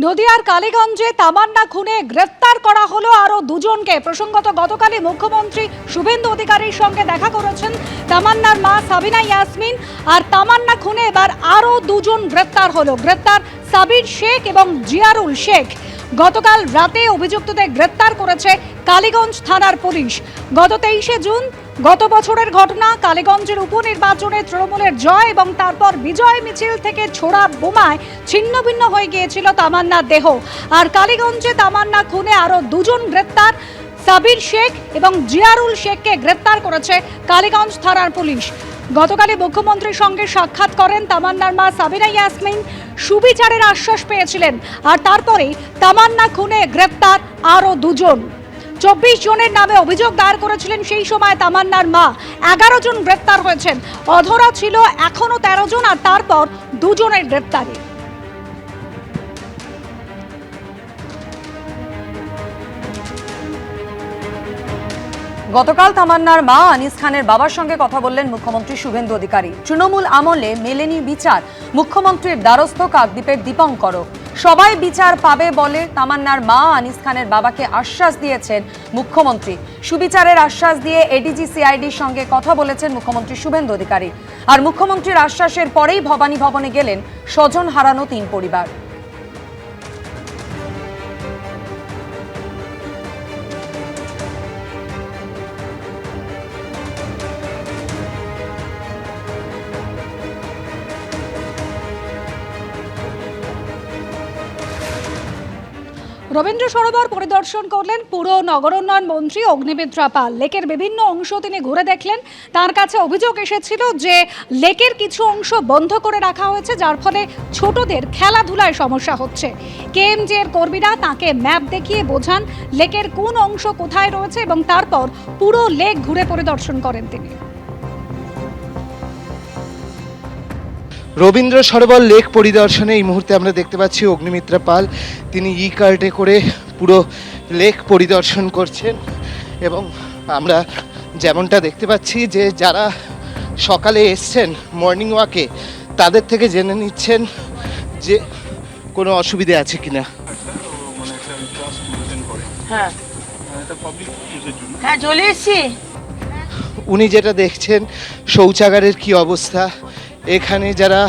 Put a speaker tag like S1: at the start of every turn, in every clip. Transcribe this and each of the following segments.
S1: নদিয়ার কালীগঞ্জে তামান্না খুনে গ্রেফতার করা হলো আরো দুজনকে। প্রসঙ্গত গতকালই মুখ্যমন্ত্রী শুভেন্দু অধিকারীর সঙ্গে দেখা করেছেন তামান্নার মা সাবিনা ইয়াসমিন। আর তামান্না খুনে এবার আরো দুজন গ্রেফতার হলো। গ্রেফতার সাবির শেখ এবং জিয়ারুল শেখ। গতকাল রাতে অভিযুক্তদের গ্রেফতার করেছে কালীগঞ্জ থানার পুলিশ। গত 23শে জুন গত বছরের ঘটনা। কালীগঞ্জের উপনির্বাচনে তৃণমূলের জয় এবং তারপর বিজয় মিছিল থেকে ছোড়া বোমায় ছিন্নভিন্ন হয়ে গিয়েছিল তামান্নার দেহ। আর কালীগঞ্জে তামান্না খুনে আরো দুজন গ্রেফতার, সাবির শেখ এবং জিয়ারুল শেখকে গ্রেফতার করেছে কালীগঞ্জ থানার পুলিশ। গতকালই মুখ্যমন্ত্রীর সঙ্গে সাক্ষাৎ করেন তামান্নার মা সাবিনা ইয়াসমিন। সুবিচারের আশ্বাস পেয়েছিলেন। আর তারপরে তামান্না খুনে গ্রেফতার আরো দুজন। 24 জনের নামে অভিযোগ দায়ের করেছিলেন সেই সময় তামান্নার মা। 11 জন গ্রেফতার হয়েছেন। অধরা ছিল এখনো 13 জন, আর তারপর দুজনের গ্রেফতারি।
S2: গতকাল তামান্নার মা আনিস খানের বাবার সঙ্গে কথা বললেন মুখ্যমন্ত্রী শুভেন্দু অধিকারী। তৃণমূল আমলে মেলেনি বিচার, মুখ্যমন্ত্রীর দ্বারস্থ কাকদ্বীপের দীপঙ্করও। সবাই বিচার পাবে বলে তামান্নার মা আনিস খানের বাবাকে আশ্বাস দিয়েছেন মুখ্যমন্ত্রী। সুবিচারের আশ্বাস দিয়ে এডিজি সিআইডির সঙ্গে কথা বলেছেন মুখ্যমন্ত্রী শুভেন্দু অধিকারী। আর মুখ্যমন্ত্রীর আশ্বাসের পরেই ভবানী ভবনে গেলেন স্বজন হারানো 3 পরিবার।
S1: রবীন্দ্র সরোবর পরিদর্শন করলেন পুর নগরোন্নয়ন মন্ত্রী অগ্নিমিত্রা পাল। লেকের বিভিন্ন অংশ তিনি ঘুরে দেখলেন। তার কাছে অভিযোগ এসেছিল যে লেকের কিছু অংশ বন্ধ করে রাখা হয়েছে, যার ফলে ছোটদের খেলাধুলায় সমস্যা হচ্ছে। কেএমজে এর কর্মীরা তাকে ম্যাপ দেখিয়ে বোঝান লেকের কোন অংশ কোথায় রয়েছে এবং তারপর পুরো লেক ঘুরে পরিদর্শন করেন তিনি।
S3: রবীন্দ্র সরোবর লেক পরিদর্শনে এই মুহূর্তে আমরা দেখতে পাচ্ছি অগ্নিমিত্রা পাল। তিনি ই কার্টে করে পুরো লেক পরিদর্শন করছেন এবং আমরা যেমনটা দেখতে পাচ্ছি যে যারা সকালে এসছেন মর্নিং ওয়াকে তাদের থেকে জেনে নিচ্ছেন যে কোনো অসুবিধে আছে কিনা।
S4: হ্যাঁ চলে এসছি।
S3: উনি যেটা দেখছেন শৌচাগারের কি অবস্থা। এখানে যারা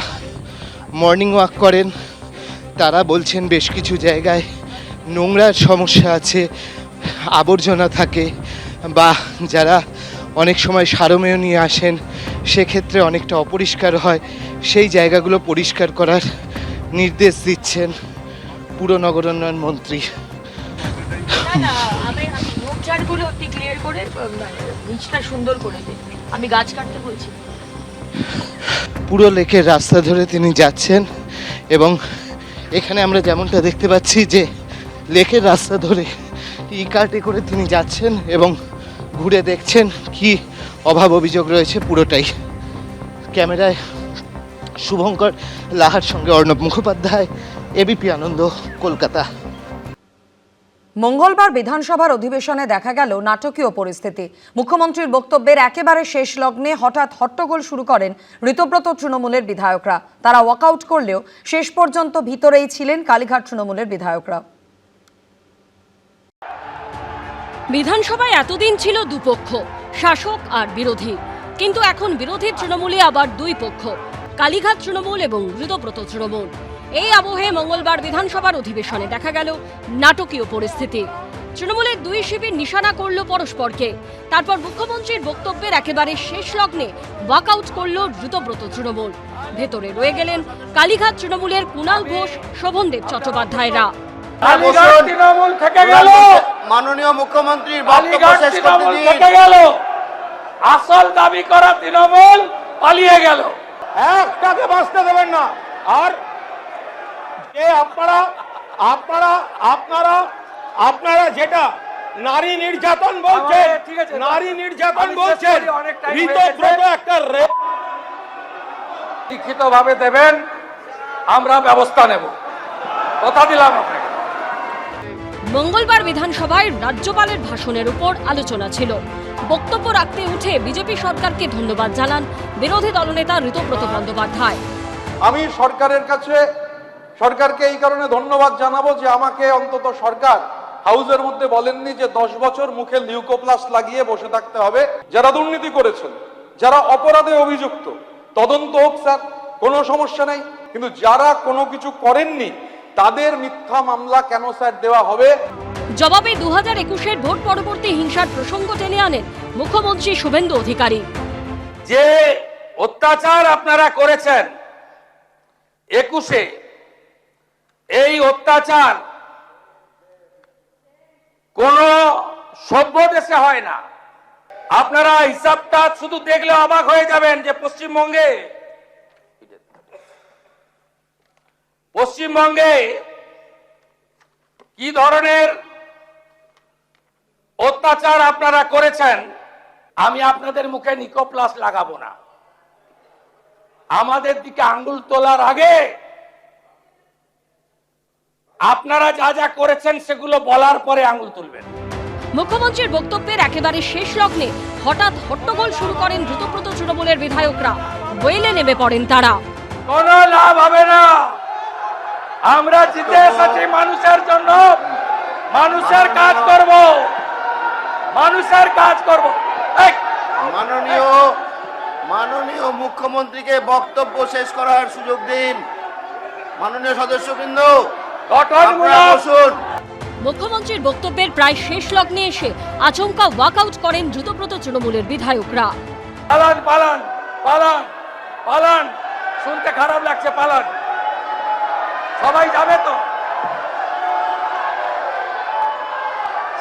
S3: মর্নিং ওয়াক করেন তারা বলছেন বেশ কিছু জায়গায় নোংরার সমস্যা আছে, আবর্জনা থাকে, বা যারা অনেক সময় সারমেয় নিয়ে আসেন সেক্ষেত্রে অনেকটা অপরিষ্কার হয়। সেই জায়গাগুলো পরিষ্কার করার নির্দেশ দিচ্ছেন পুর নগরোন্নয়ন মন্ত্রী।
S4: আমি গাছ কাটতে বলছি।
S3: পুরো লেকের রাস্তা ধরে তিনি যাচ্ছেন এবং এখানে আমরা যেমনটা দেখতে পাচ্ছি যে লেকের রাস্তা ধরে ই কার্টে করে তিনি যাচ্ছেন এবং ঘুরে দেখছেন কি অভাব অভিযোগ রয়েছে পুরোটাই। ক্যামেরায় শুভঙ্কর লাহার সঙ্গে অর্ণব মুখোপাধ্যায়, এবিপি আনন্দ, কলকাতা।
S2: মঙ্গলবার বিধানসভার অধিবেশনে দেখা গেল নাটকীয় পরিস্থিতি। মুখ্যমন্ত্রীর বক্তব্যের একেবারে শেষ লগ্নে হঠাৎ হট্টগোল শুরু করেন ঋতব্রত তৃণমূলের বিধায়করা। তারা ওয়াকআউট করলেও শেষ পর্যন্ত ভিতরেই ছিলেন কালীঘাট তৃণমূলের বিধায়করা।
S5: বিধানসভায় এতদিন ছিল দুপক্ষ, শাসক আর বিরোধী, কিন্তু এখন বিরোধী তৃণমূলে আবার দুই পক্ষ, কালীঘাট তৃণমূল এবং ঋতব্রত তৃণমূল। এই আবহে মঙ্গলবার বিধানসভার অধিবেশনে দেখা গেল নাটকীয় পরিস্থিতি। তৃণমূলের দুই শিবির নিশানা করল পরস্পরকে। তারপর মুখ্যমন্ত্রীর বক্তব্যের একেবারে শেষ লগ্নে ওয়াকআউট করল ঋতব্রত তৃণমূল। ভেতরে রয়ে গেলেন কালীঘাট তৃণমূলের কুণাল ঘোষ, শোভনদেব চট্টোপাধ্যায়রা।
S6: তৃণমূল থেকে গেল, মাননীয় মুখ্যমন্ত্রীর বক্তব্য শেষ করতে দিন। আসল দাবি করা তৃণমূল পালিয়ে গেল, একটাকে বাঁচতে দেবেন না। আর যে আপনারা যেটা নারী নির্যাতন বলছেন, নারী নির্যাতন বলছেন, ঋতব্রত একটা লিখিত ভাবে দেবেন, আমরা ব্যবস্থা নেব, কথা দিলাম আপনাকে।
S5: মঙ্গলবার বিধানসভায় রাজ্যপালের ভাষণের উপর আলোচনা ছিল। বক্তব্য রাখতে উঠে বিজেপি সরকারকে ধন্যবাদ জানান বিরোধী দলনেতা ঋতব্রত বন্দ্যোপাধ্যায়।
S6: আমি সরকারের কাছে সরকারকে এই কারণে ধন্যবাদ জানাবো যে আমাকে অন্তত সরকার হাউসের মধ্যে বলেননি যে 10 বছর মুখে লিউকোপ্লাস্ট লাগিয়ে বসে থাকতে হবে। যারা দুর্নীতি করেছেন, যারা অপরাধে অভিযুক্ত, তদন্ত হোক স্যার, কোনো সমস্যা নেই, কিন্তু যারা কোনো কিছু করেননি তাদের মিথ্যা মামলা কেন স্যার দেওয়া হবে?
S5: জবাবে 2021-এর ভোট পরবর্তী হিংসার প্রসঙ্গ টেনে আনেন মুখ্যমন্ত্রী শুভেন্দু অধিকারী।
S6: যে অত্যাচার আপনারা করেছেন 21-এ, এই অত্যাচার কোন সভ্য দেশে হয় না। আপনারা হিসাবটা শুধু দেখলে অবাক হয়ে যাবেন যে পশ্চিমবঙ্গে কি ধরনের অত্যাচার আপনারা করেছেন। আমি আপনাদের মুখে নিকোপ্লাস্ট লাগাবো না, আমাদের দিকে আঙ্গুল তোলার আগে আপনারা যা যা করেছেন সেগুলো বলার পরে আঙ্গুল তুলবেন।
S5: মুখ্যমন্ত্রীর বক্তব্যের একেবারে শেষ লগ্নে হঠাৎ হট্টগোল শুরু করেন দ্রুতপ্রত তৃণমূলের বিধায়করা। ওয়েলে নেমে পড়েন তারা।
S6: কোনো লাভ হবে না, আমরা জিতে এসেছি মানুষের জন্য, মানুষের কাজ করব, মানুষের কাজ করব।
S7: মাননীয় মুখ্যমন্ত্রীকে বক্তব্য শেষ করার সুযোগ দিন। মাননীয় সদস্যবৃন্দ, বসুন।
S5: মুখ্যমন্ত্রীর বক্তব্যের প্রায় শেষ লগ্নে এসে আচমকা ওয়াকআউট করেন দ্রুতপ্রত তৃণমূলের বিধায়করা।
S6: পালান পালান পালান পালান, শুনতে খারাপ লাগছে, পালান। সবাই যাবে তো?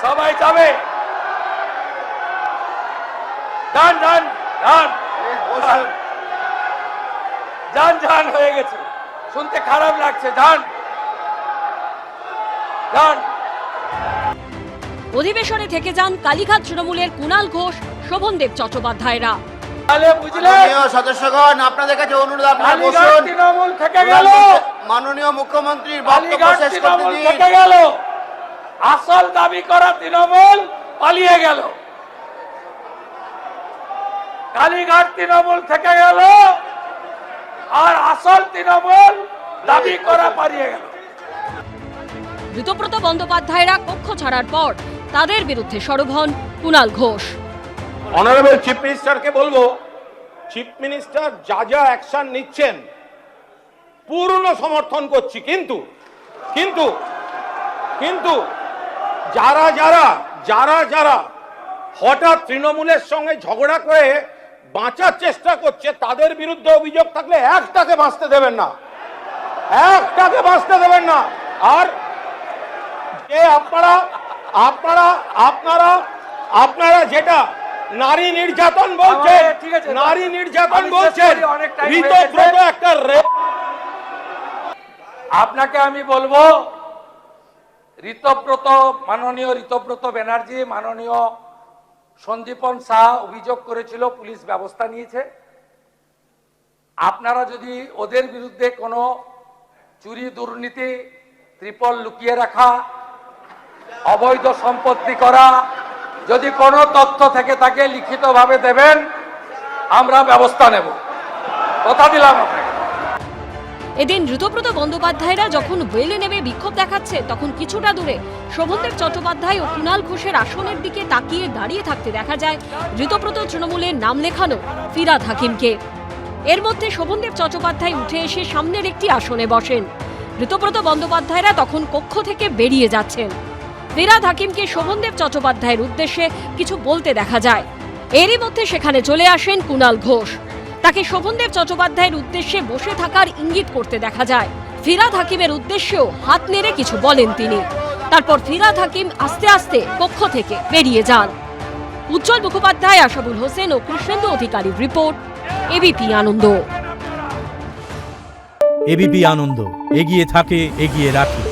S6: সবাই যাবে? যান যান যান যান যান, হয়ে গেছে, শুনতে খারাপ লাগছে, যান যান।
S5: অধিবেশনে থেকে যান কালীঘাট তৃণমূলের কুণাল ঘোষ, শোভনদেব চট্টোপাধ্যায়রা।
S7: মাননীয় সদস্যগণ, আপনাদের কাছে অনুরোধ, আপনারা বসুন।
S6: তৃণমূল থেকে গেল,
S7: মাননীয় মুখ্যমন্ত্রীর বক্তব্য শেষ করতে দিন।
S6: থেকে গেল, আসল দাবি করা তৃণমূল পালিয়ে গেল। কালীঘাট তৃণমূল থেকে গেল, আর আসল তৃণমূল দাবি করা পালিয়ে গেল।
S5: ঋতব্রত বন্দ্যোপাধ্যায়রা কক্ষ ছাড়ার পর তাদের বিরুদ্ধে সরব হন কুণাল ঘোষ।
S8: অনারেবল চিফ মিনিস্টারকে বলবো, চিফ মিনিস্টার যা যা অ্যাকশন নিচ্ছেন পূর্ণ সমর্থন করছি, কিন্তু কিন্তু কিন্তু যারা যারা যারা যারা হঠাৎ তৃণমূলের সঙ্গে ঝগড়া করে বাঁচার চেষ্টা করছে তাদের বিরুদ্ধে অভিযোগ থাকলে একটাকে বাঁচতে দেবেন না, একটাকে বাঁচতে দেবেন না। আর যে আপনারা আপনারা আপনারা আপনারা যেটা নারী নির্যাতন বলছেন, নারী নির্যাতন বলছেন, ঋতব্রত একটা
S6: আপনাকে আমি বলবো, ঋতব্রত, মাননীয় ঋতব্রত ব্যানার্জি, মাননীয় সন্দীপন শাহ অভিযোগ করেছিল, পুলিশ ব্যবস্থা নিয়েছে। আপনারা যদি ওদের বিরুদ্ধে কোনো চুরি, দুর্নীতি, ত্রিপল লুকিয়ে রাখা, অবৈধ সম্পত্তি করা, যদি কোনো তথ্য থেকে থাকে লিখিতভাবে দেবেন, আমরা ব্যবস্থা নেব, কথা দিলাম আপনাকে।
S5: এদিন ঋতব্রত বন্দ্যোপাধ্যায়রা যখন ওয়েলে নেমে বিক্ষোভ দেখাচ্ছে, তখন কিছুটা দূরে শোভনদেব চট্টোপাধ্যায় ও কুণাল ঘোষের আসনের দিকে তাকিয়ে দাঁড়িয়ে থাকতে দেখা যায় ঋতব্রত তৃণমূলের নাম লেখানো ফিরহাদ হাকিমকে। এর মধ্যে শোভনদেব চট্টোপাধ্যায় উঠে এসে সামনের একটি আসনে বসেন। ঋতব্রত বন্দ্যোপাধ্যায়রা তখন কক্ষ থেকে বেরিয়ে যাচ্ছেন। ফিরহাদ হাকিমকে শোভনদেব চট্টোপাধ্যায়ের উদ্দেশ্যে কিছু বলতে দেখা যায়। এরই মধ্যে সেখানে চলে আসেন কুণাল ঘোষ। তাকে শোভনদেব চট্টোপাধ্যায়ের উদ্দেশ্যে বসে থাকার ইঙ্গিত করতে দেখা যায়। ফিরহাদ হাকিমের উদ্দেশ্যেও হাত নেড়ে কিছু বলেন তিনি। তারপর ফিরহাদ হাকিম আস্তে আস্তে কক্ষ থেকে বেরিয়ে যান। উজ্জ্বল মুখোপাধ্যায়, আশাবুল হোসেন ও কৃষ্ণেন্দু অধিকারীর রিপোর্ট, এবিপি আনন্দ।
S9: এবিপি আনন্দ, এগিয়ে থাকে, এগিয়ে রাখে।